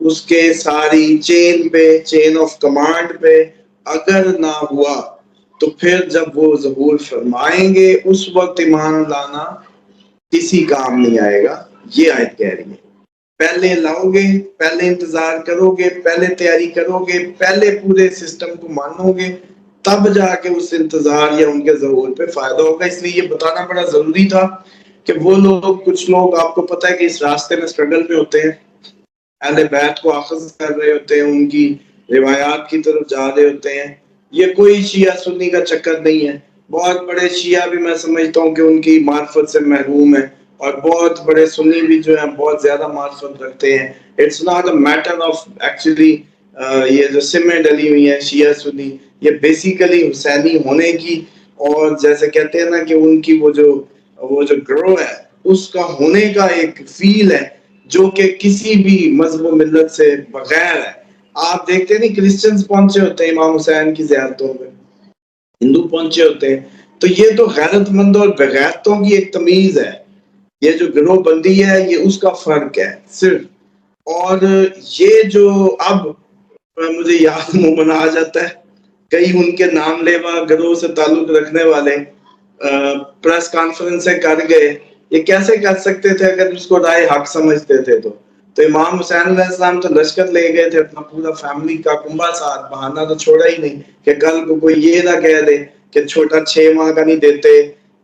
اس کے ساری chain of command پہ اگر نہ ہوا تو پھر جب وہ ظہور فرمائیں گے اس وقت ایمان لانا کسی کام نہیں آئے گا. یہ آیت کہہ رہی ہے پہلے لاؤ گے، پہلے انتظار کرو گے، پہلے تیاری کرو گے، پہلے پورے سسٹم کو مانو گے، تب جا کے اس انتظار یا ان کے ظہور پہ فائدہ ہوگا. اس لیے یہ بتانا بڑا ضروری تھا کہ وہ لوگ، کچھ لوگ آپ کو پتہ ہے کہ اس راستے میں اسٹرگل پہ ہوتے ہیں، اہل بیت کو اخذ کر رہے ہوتے ہیں، ان کی روایات کی طرف جا رہے ہوتے ہیں. یہ کوئی شیعہ سنی کا چکر نہیں ہے. بہت بڑے شیعہ بھی میں سمجھتا ہوں کہ ان کی معرفت سے محروم ہے، اور بہت بڑے سنی بھی جو ہیں بہت زیادہ معرفت رکھتے ہیں. It's not a matter of actually یہ جو سمیں ڈلی ہوئی ہیں شیعہ سنی، یہ بیسیکلی حسینی ہونے کی، اور جیسے کہتے ہیں نا کہ ان کی وہ جو گروہ ہے اس کا ہونے کا ایک فیل ہے جو کہ کسی بھی مذہب و ملت سے بغیر ہے. آپ دیکھتے نہیں کرسچنز پہنچے ہوتے ہیں امام حسین کی زیارتوں میں، ہندو پہنچے ہوتے ہیں. تو یہ تو غیرت مند اور بغیرتوں کی ایک تمیز ہے. یہ جو گروہ بندی ہے یہ اس کا فرق ہے صرف. اور یہ جو اب مجھے یاد مومن آ جاتا ہے، کئی ان کے نام لیوا گروہ سے تعلق رکھنے والے پریس کانفرنس کر گئے. یہ کیسے کر سکتے تھے اگر اس کو رائے حق سمجھتے تھے تو امام حسین علیہ السلام تو لشکر لے گئے تھے، اپنا پورا فیملی کا کنبہ ساتھ، بہانہ تو چھوڑا ہی نہیں کہ کل کو کوئی یہ نہ کہہ دے کہ چھوٹا 6 ماہ کا نہیں دیتے،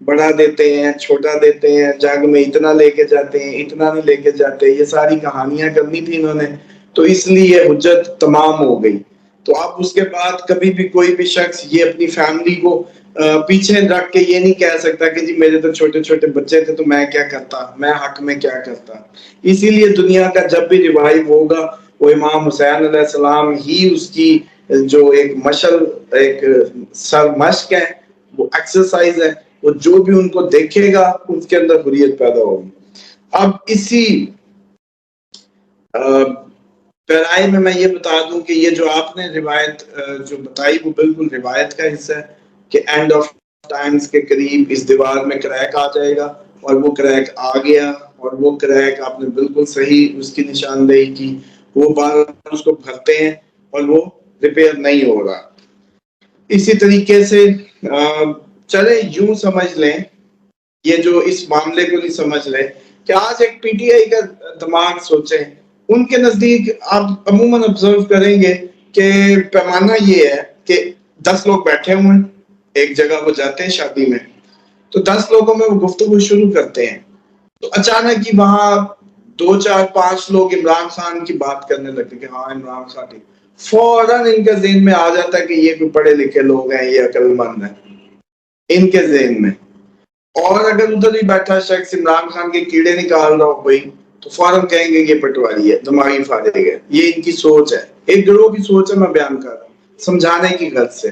بڑا دیتے ہیں، چھوٹا دیتے ہیں، جنگ میں اتنا لے کے جاتے ہیں، اتنا نہیں لے کے جاتے. یہ ساری کہانیاں کرنی تھی انہوں نے، تو اس لیے حجت تمام ہو گئی. تو اب اس کے بعد کبھی بھی کوئی بھی شخص یہ اپنی فیملی کو پیچھے رکھ کے یہ نہیں کہہ سکتا کہ جی میرے تو چھوٹے چھوٹے بچے تھے تو میں کیا کرتا، میں حق میں کیا کرتا. اسی لیے دنیا کا جب بھی ریوائو ہوگا وہ امام حسین علیہ السلام ہی اس کی جو ایک مشل، ایک سر مشق ہے، وہ ایکسرسائز ہے، وہ جو بھی ان کو دیکھے گا اس کے اندر حریت پیدا ہوگی. اب اسی پیرائے میں یہ بتا دوں کہ یہ جو آپ نے روایت جو بتائی وہ بالکل روایت کا حصہ ہے کہ اینڈ آف ٹائمز کے قریب اس دیوار میں کریک آ جائے گا، اور وہ کریک آ گیا، اور وہ کریک آپ نے بالکل صحیح اس کی نشاندہی کی. وہ بار اس کو بھرتے ہیں اور وہ ریپیئر نہیں ہو رہا. اسی طریقے سے چلے یوں سمجھ لیں، یہ جو اس معاملے کو نہیں سمجھ لیں کہ آج ایک پی ٹی آئی کا دماغ سوچیں، ان کے نزدیک آپ عموماً آبزرو کریں گے کہ پیمانہ یہ ہے کہ 10 لوگ بیٹھے ہوئے ہیں ایک جگہ، وہ جاتے ہیں شادی میں، تو 10 لوگوں میں وہ گفتگو شروع کرتے ہیں، تو اچانک ہی وہاں 2 4 5 لوگ عمران خان کی بات کرنے لگتے کہ ہاں عمران خان ٹھیک. فوراً ان کے ذہن میں آ جاتا ہے کہ یہ کوئی پڑھے لکھے لوگ ہیں، یہ عقل مند ہیں ان کے ذہن میں. اور اگر ادھر ہی بیٹھا شخص عمران خان کے کیڑے نکال رہا ہو کوئی تو فوراً کہیں گے یہ پٹواری ہے، دماغی فارغ ہے. یہ ان کی سوچ ہے، ایک گروہ کی سوچ ہے، میں بیان کر رہا ہوں سمجھانے کی غرض سے.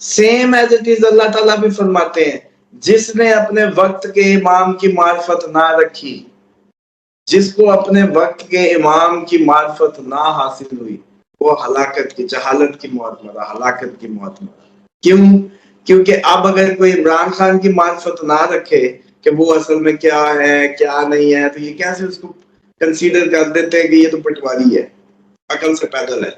سیم ایز اٹ از اللہ تعالیٰ بھی فرماتے ہیں جس نے اپنے وقت کے امام کی معرفت نہ رکھی، جس کو اپنے وقت کے امام کی معرفت نہ حاصل ہوئی، وہ ہلاکت کی، جہالت کی موت مرا، ہلاکت کی موت مرا. کیوں؟ کیونکہ اب اگر کوئی عمران خان کی معرفت نہ رکھے کہ وہ اصل میں کیا ہے کیا نہیں ہے، تو یہ کیسے اس کو کنسیڈر کر دیتے ہیں کہ یہ تو پٹواری ہے، عقل سے پیدل ہے.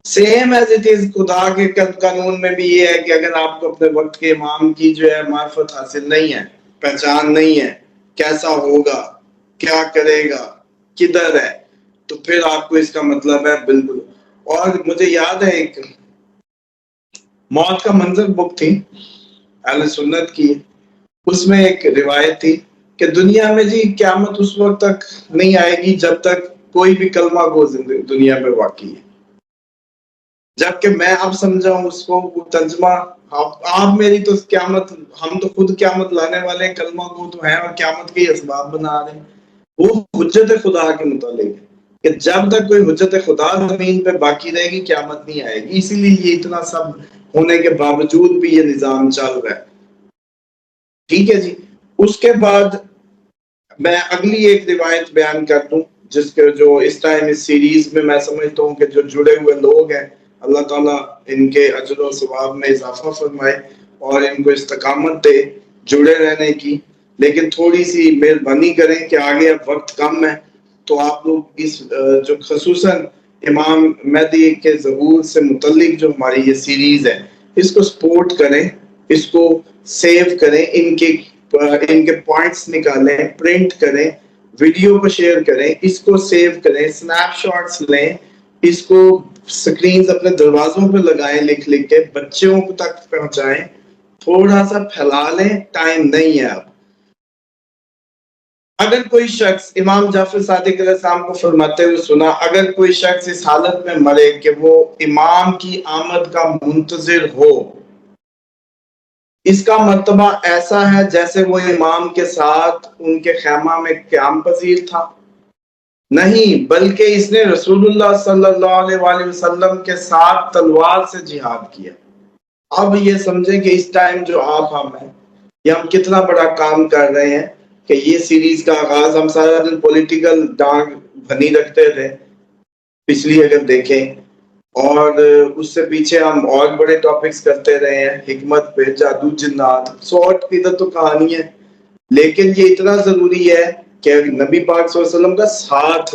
سیم ایز اٹ از خدا کے قانون میں بھی یہ ہے کہ اگر آپ کو اپنے وقت کے امام کی جو ہے معرفت حاصل نہیں ہے، پہچان نہیں ہے، کیسا ہوگا، کیا کرے گا، کدھر ہے، تو پھر آپ کو اس کا مطلب ہے بالکل. اور مجھے یاد ہے ایک موت کا منظر بک تھی اہل سنت کی، اس میں ایک روایت تھی کہ دنیا میں جی قیامت اس وقت تک نہیں آئے گی جب تک کوئی بھی کلمہ گو دنیا میں واقعی ہے. جبکہ میں اب سمجھاؤں اس کو وہ ترجمہ، آپ میری تو قیامت، ہم تو خود قیامت لانے والے ہیں، کلمہ گو تو ہیں اور قیامت کے اسباب بنا رہے ہیں. وہ حجت خدا کے متعلق ہے کہ جب تک کوئی حجت خدا زمین پہ باقی رہے گی قیامت نہیں آئے گی. اسی لیے یہ اتنا سب ہونے کے باوجود بھی یہ نظام چل رہا ہے. ٹھیک ہے جی. اس کے بعد میں اگلی ایک روایت بیان کر دوں جس کے جو اس ٹائم اس سیریز میں میں سمجھتا ہوں کہ جو جڑے ہوئے لوگ ہیں اللہ تعالیٰ ان کے اجر و ثواب میں اضافہ فرمائے اور ان کو استقامت دے جڑے رہنے کی. لیکن تھوڑی سی مہربانی کریں کہ آگے اب وقت کم ہے تو آپ لوگ اس جو خصوصاً امام مہدی کے ظہور سے متعلق جو ہماری یہ سیریز ہے اس کو سپورٹ کریں، اس کو سیو کریں، ان کے پوائنٹس نکالیں، پرنٹ کریں، ویڈیو کو شیئر کریں، اس کو سیو کریں، سنیپ شاٹس لیں، اس کو سکرینز اپنے دروازوں پہ لگائیں، لکھ لکھ کے بچوں تک پہنچائیں، تھوڑا سا پھیلا لیں، ٹائم نہیں ہے اب۔ اگر کوئی شخص امام جعفر صادق علیہ السلام کو فرماتے ہوئے سنا، اگر کوئی شخص اس حالت میں مرے کہ وہ امام کی آمد کا منتظر ہو، اس کا مرتبہ ایسا ہے جیسے وہ امام کے ساتھ ان کے خیمہ میں قیام پذیر تھا؟ نہیں، بلکہ اس نے رسول اللہ صلی اللہ علیہ وآلہ وسلم کے ساتھ تلوار سے جہاد کیا۔ اب یہ سمجھیں کہ اس ٹائم جو آپ ہم ہیں، یہ ہم کتنا بڑا کام کر رہے ہیں کہ یہ سیریز کا آغاز ہم سارا دن پولیٹیکل ڈانگ بھنی رکھتے تھے پچھلی اگر دیکھیں، اور اس سے پیچھے ہم اور بڑے ٹاپکس کرتے رہے ہیں، حکمت پہ، جادو، جنات، سوٹ کی تو کہانی ہے، لیکن یہ اتنا ضروری ہے کہ نبی پاک صلی اللہ علیہ وسلم کا ساتھ،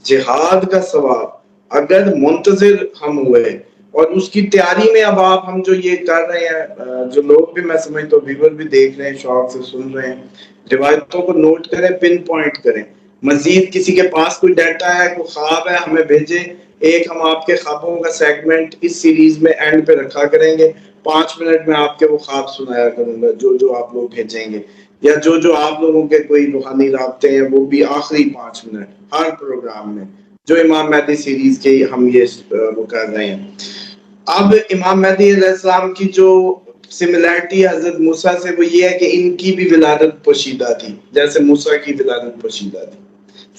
جہاد کا ثواب اگر منتظر ہم ہوئے، اور اس کی تیاری میں اب آپ ہم جو یہ کر رہے ہیں، جو لوگ بھی میں سمجھتا ہوں ویور بھی دیکھ رہے ہیں، شوق سے سن رہے ہیں، روایتوں کو نوٹ کریں، پن پوائنٹ کریں، مزید کسی کے پاس کوئی ڈیٹا ہے، کوئی خواب ہے، ہمیں بھیجیں۔ ایک ہم آپ کے خوابوں کا سیگمنٹ اس سیریز میں اینڈ پہ رکھا کریں گے، 5 منٹ میں آپ کے وہ خواب سنایا کروں گا جو آپ لوگ بھیجیں گے، یا جو آپ لوگوں کے کوئی روحانی رابطے ہیں وہ بھی آخری 5 منٹ ہر پروگرام میں، جو امام مہدی سیریز کے ہم یہ وہ کر رہے ہیں۔ اب امام مہدی علیہ السلام کی جو سملیرٹی حضرت موسیٰ سے وہ یہ ہے کہ ان کی بھی ولادت پوشیدہ تھی، جیسے موسیٰ کی ولادت پوشیدہ تھی،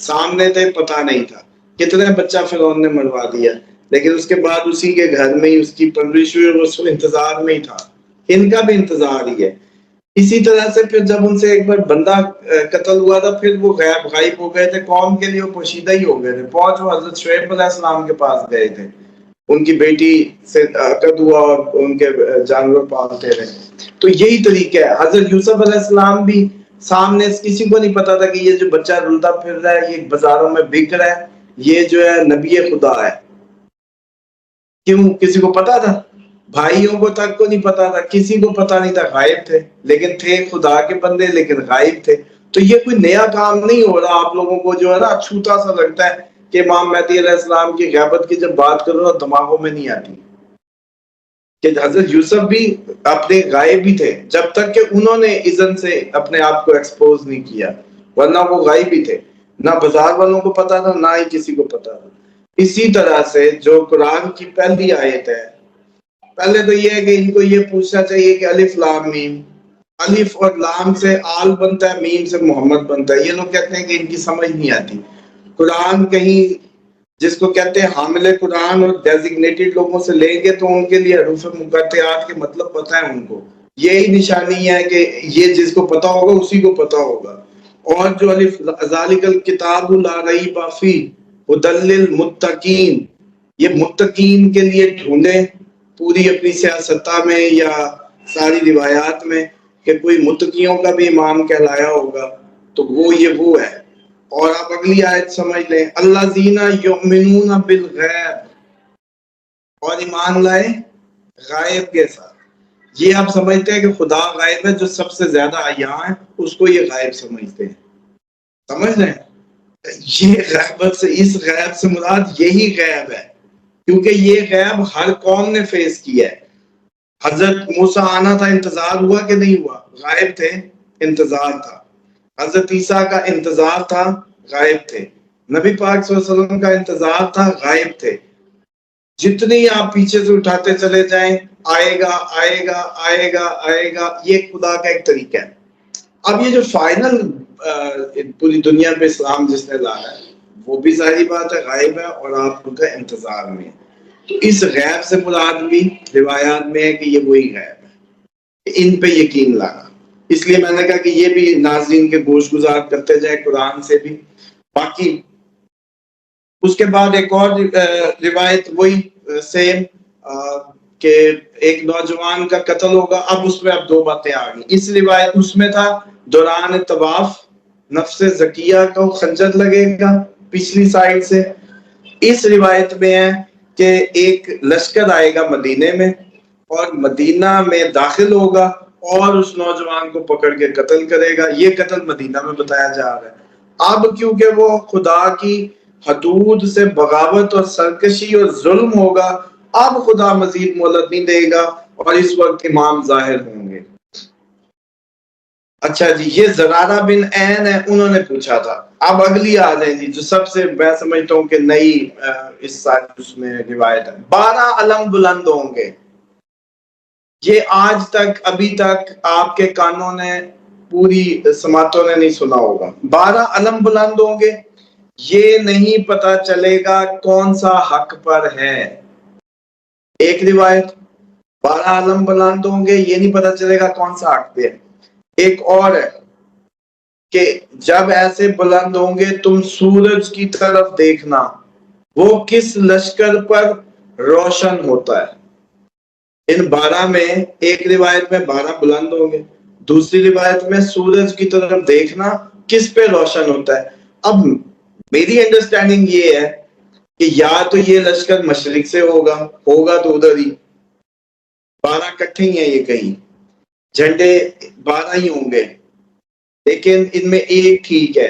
سامنے تھے، پتہ نہیں تھا، کتنے بچہ فرعون نے مروا دیا، لیکن اس کے بعد اسی کے گھر میں ہی اس کی پرورش ہوئی، اور اس انتظار میں ہی تھا، ان کا بھی انتظار ہی ہے۔ اسی طرح سے پھر جب ان سے ایک بار بندہ قتل ہوا تھا، پھر وہ غائب ہو گئے تھے، قوم کے لیے وہ پوشیدہ ہی ہو گئے تھے، پہنچ وہ حضرت شعیب علیہ السلام کے پاس گئے تھے، ان کی بیٹی سے عقد ہوا اور ان کے جانور پالتے رہے۔ تو یہی طریقہ ہے، حضرت یوسف علیہ السلام بھی سامنے کسی کو نہیں پتا تھا کہ یہ جو بچہ رلتا پھر رہا ہے، یہ بازاروں میں بک رہا ہے، یہ جو ہے نبی خدا ہے۔ کیوں؟ کسی کو پتا تھا؟ بھائیوں کو تک کو نہیں پتا تھا، کسی کو پتا نہیں تھا، غائب تھے، لیکن تھے خدا کے بندے، لیکن غائب تھے۔ تو یہ کوئی نیا کام نہیں ہو رہا، آپ لوگوں کو جو ہے نا چھوٹا سا لگتا ہے کہ امام مہدی علیہ السلام کی غیبت کی جب بات کرو نا دماغوں میں نہیں آتی کہ حضرت یوسف بھی اپنے غائب بھی تھے، جب تک کہ انہوں نے اذن سے اپنے آپ کو ایکسپوز نہیں کیا، ورنہ وہ غائب ہی تھے، نہ بازار والوں کو پتا تھا، نہ ہی کسی کو پتا تھا۔ اسی طرح سے جو قرآن کی پہلی آیت ہے، پہلے تو یہ ہے کہ ان کو یہ پوچھنا چاہیے کہ الف لام میم، الف اور لام سے آل بنتا ہے، میم سے محمد بنتا ہے، یہ لوگ کہتے ہیں کہ ان کی سمجھ نہیں آتی۔ قرآن کہیں جس کو کہتے ہیں حامل قرآن اور ڈیزگنیٹڈ لوگوں سے لیں گے تو ان کے لیے حروف مقطعات کے مطلب پتہ ہے ان کو، یہی نشانی ہے کہ یہ جس کو پتا ہوگا اسی کو پتا ہوگا۔ اور جو الف ذالک الکتاب لا ریب فیہ ھدی للمتقین، یہ متقین کے لیے ڈھونڈیں پوری اپنی سیاستہ میں یا ساری روایات میں کہ کوئی متقیوں کا بھی امام کہلایا ہوگا، تو وہ ہے۔ اور آپ اگلی آیت سمجھ لیں، الذین یؤمنون بالغیب، اور ایمان لائے غائب کے ساتھ۔ یہ آپ سمجھتے ہیں کہ خدا غائب ہے، جو سب سے زیادہ عیاں ہے اس کو یہ غائب سمجھتے ہیں، سمجھ رہے ہیں؟ یہ غیبت سے، اس غیب سے مراد یہی غیب ہے، کیونکہ یہ غیب ہر قوم نے فیس کیا ہے۔ حضرت موسیٰ آنا تھا، انتظار ہوا کہ نہیں ہوا؟ غائب تھے، انتظار تھا۔ حضرت عیسیٰ کا انتظار تھا، غائب تھے۔ نبی پاک صلی اللہ علیہ وسلم کا انتظار تھا، غائب تھے۔ جتنی آپ پیچھے سے اٹھاتے چلے جائیں، آئے گا آئے گا آئے گا آئے گا، یہ خدا کا ایک طریقہ ہے۔ اب یہ جو فائنل پوری دنیا پہ اسلام جس نے لایا ہے وہ بھی ظاہری بات ہے غائب ہے، اور آپ ان کا انتظار میں ہے۔ تو اس غیب سے مراد بھی روایات میں ہے کہ یہ وہی غیب ہے، ان پہ یقین لانا۔ اس لیے میں نے کہا کہ یہ بھی ناظرین کے گوش گزار کرتے جائے قرآن سے بھی۔ باقی اس کے بعد ایک اور روایت وہی سیم کہ ایک نوجوان کا قتل ہوگا۔ اب اس میں اب 2 باتیں آ گئی۔ اس روایت اس میں تھا دوران طواف نفس زکیہ کو خنجر لگے گا، پچھلی سائڈ سے. اس روایت میں ہے کہ ایک لشکر آئے گا مدینے میں اور مدینہ میں داخل ہوگا اور اس نوجوان کو پکڑ کے قتل کرے گا. یہ قتل مدینہ میں بتایا جا رہا ہے. اب کیونکہ وہ خدا کی حدود سے بغاوت اور سرکشی اور ظلم ہوگا, اب خدا مزید مہلت نہیں دے گا اور اس وقت امام ظاہر ہوں گے. اچھا جی, یہ زرارہ بن عین ہے, انہوں نے پوچھا تھا. اب اگلی آ جائیں جی, جو سب سے میں سمجھتا ہوں کہ نئی اس سال اس میں روایت ہے. 12 علم بلند ہوں گے. یہ آج تک ابھی تک آپ کے کانوں نے پوری سماعتوں نے نہیں سنا ہوگا. 12 علم بلند ہوں گے, یہ نہیں پتا چلے گا کون سا حق پر ہے. ایک روایت 12 علم بلند ہوں گے, یہ نہیں پتا چلے گا کون سا حق پہ ہے. ایک اور ہے کہ جب ایسے بلند ہوں گے تم سورج کی طرف دیکھنا, وہ کس لشکر پر روشن ہوتا ہے. ان 12 میں ایک روایت میں 12 بلند ہوں گے, دوسری روایت میں سورج کی طرف دیکھنا کس پہ روشن ہوتا ہے. اب میری انڈرسٹینڈنگ یہ ہے کہ یا تو یہ لشکر مشرق سے ہوگا تو ادھر ہی 12 کٹھے ہی ہیں, یہ کہیں جھنڈے 12 ہی ہوں گے, لیکن ان میں ایک ٹھیک ہے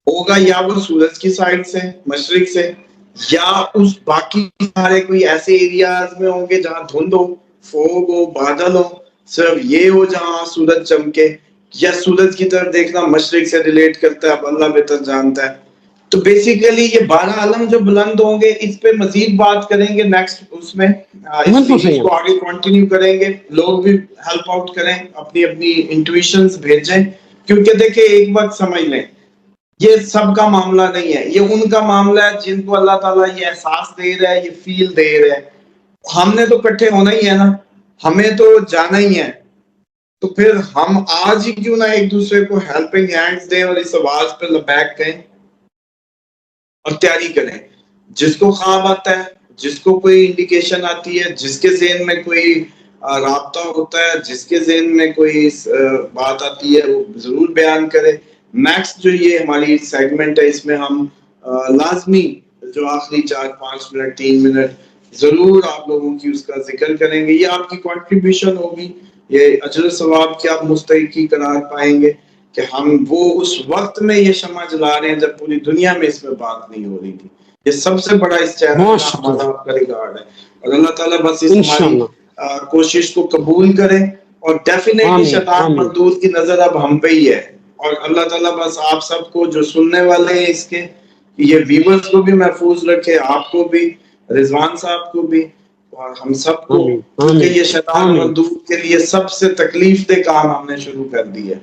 ہوگا یا وہ سورج کی سائڈ سے مشرق سے, یا اس باقی سارے کوئی ایسے ایریاز میں ہوں گے جہاں دھند ہو, فوگ ہو, بادل ہو, صرف یہ ہو جہاں سورج چمکے, یا سورج کی طرف دیکھنا مشرق سے ریلیٹ کرتا ہے, اب اللہ بہتر جانتا ہے. تو بیسیکلی یہ 12 علم جو بلند ہوں گے اس پہ مزید بات کریں گے نیکسٹ اس میں, اس سیریز کو آگے کنٹینیو کریں گے. لوگ بھی ہیلپ آؤٹ کریں, اپنی اپنی انٹویشنز بھیجیں, کیونکہ دیکھیں ایک بات سمجھ لیں, یہ سب کا معاملہ نہیں ہے, یہ ان کا معاملہ ہے جن کو اللہ تعالیٰ یہ احساس دے رہا ہے, یہ فیل دے رہا ہے. ہم نے تو کٹھے ہونا ہی ہے نا, ہمیں تو جانا ہی ہے, تو پھر ہم آج ہی کیوں نہ ایک دوسرے کو ہیلپنگ ہینڈز دیں اور اس آواز پہ لبیک کہیں اور تیاری کریں. جس کو خواب آتا ہے, جس کو کوئی انڈیکیشن آتی ہے, جس کے ذہن میں کوئی رابطہ ہوتا ہے, جس کے ذہن میں کوئی بات آتی ہے, وہ ضرور بیان کرے. نیکسٹ جو یہ ہماری سیگمنٹ ہے اس میں ہم لازمی جو آخری 4-5 منٹ 3 منٹ ضرور آپ لوگوں کی اس کا ذکر کریں گے. یہ آپ کی کنٹریبیوشن ہوگی, یہ اجر و ثواب کی آپ مستحقی قرار پائیں گے کہ ہم وہ اس وقت میں یہ شمع جلا رہے ہیں جب پوری دنیا میں اس میں بات نہیں ہو رہی تھی. یہ سب سے بڑا اس چینل کا ہمارا آپ کا ریکارڈ ہے, اور اللہ تعالیٰ بس اس ہماری کوشش کو قبول کرے, اور ڈیفینیٹلی شیطان مردود کی نظر اب ہم پہ ہی ہے, اور اللہ تعالیٰ بس آپ سب کو جو سننے والے ہیں اس کے, یہ ویورز کو بھی محفوظ رکھے, آپ کو بھی, رضوان صاحب کو بھی, اور ہم سب کو, کیونکہ یہ شیطان مردود کے لیے سب سے تکلیف دہ کام ہم نے شروع کر دی ہے.